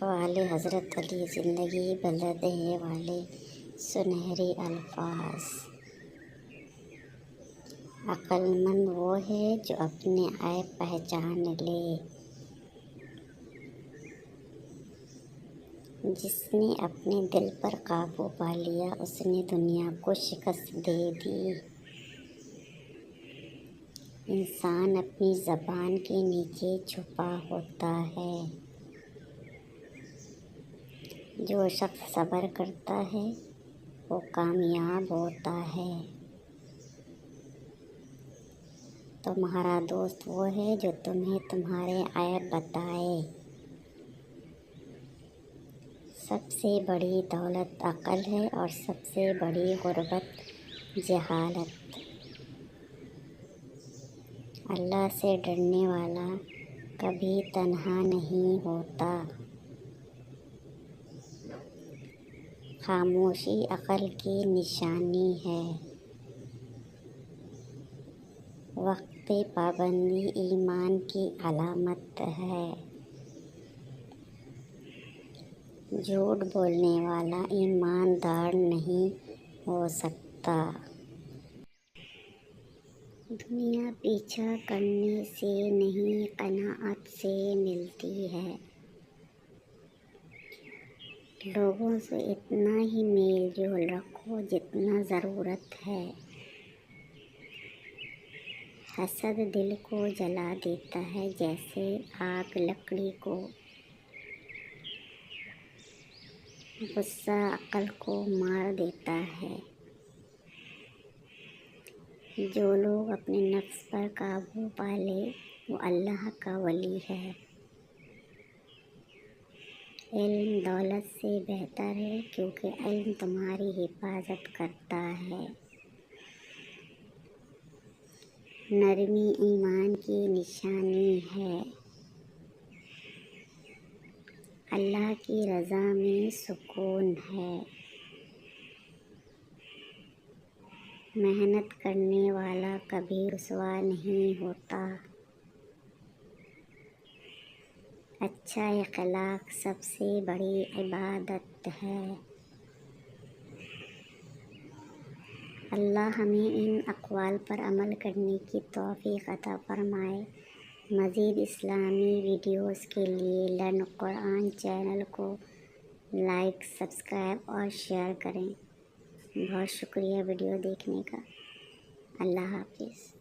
والے حضرت علی زندگی بدلنے والے سنہرے الفاظ۔ عقل مند وہ ہے جو اپنے عیب پہچان لے، جس نے اپنے دل پر قابو پا لیا اس نے دنیا کو شکست دے دی۔ انسان اپنی زبان کے نیچے چھپا ہوتا ہے۔ جو شخص صبر کرتا ہے وہ کامیاب ہوتا ہے۔ تمہارا دوست وہ ہے جو تمہیں تمہارے عیب بتائے۔ سب سے بڑی دولت عقل ہے اور سب سے بڑی غربت جہالت۔ اللہ سے ڈرنے والا کبھی تنہا نہیں ہوتا۔ خاموشی عقل کی نشانی ہے۔ وقت پہ پابندی ایمان کی علامت ہے۔ جھوٹ بولنے والا ایماندار نہیں ہو سکتا۔ دنیا پیچھا کرنے سے نہیں قناعت سے ملتی ہے۔ لوگوں سے اتنا ہی میل جول رکھو جتنا ضرورت ہے۔ حسد دل کو جلا دیتا ہے جیسے آگ لکڑی کو۔ غصہ عقل کو مار دیتا ہے۔ جو لوگ اپنے نفس پر قابو پا لے وہ اللہ کا ولی ہے۔ علم دولت سے بہتر ہے کیونکہ علم تمہاری حفاظت کرتا ہے۔ نرمی ایمان کی نشانی ہے۔ اللہ کی رضا میں سکون ہے۔ محنت کرنے والا کبھی رسوا نہیں ہوتا۔ اچھا اخلاق سب سے بڑی عبادت ہے۔ اللہ ہمیں ان اقوال پر عمل کرنے کی توفیق عطا فرمائے۔ مزید اسلامی ویڈیوز کے لیے لرن قرآن چینل کو لائک، سبسکرائب اور شیئر کریں۔ بہت شکریہ ویڈیو دیکھنے کا۔ اللہ حافظ۔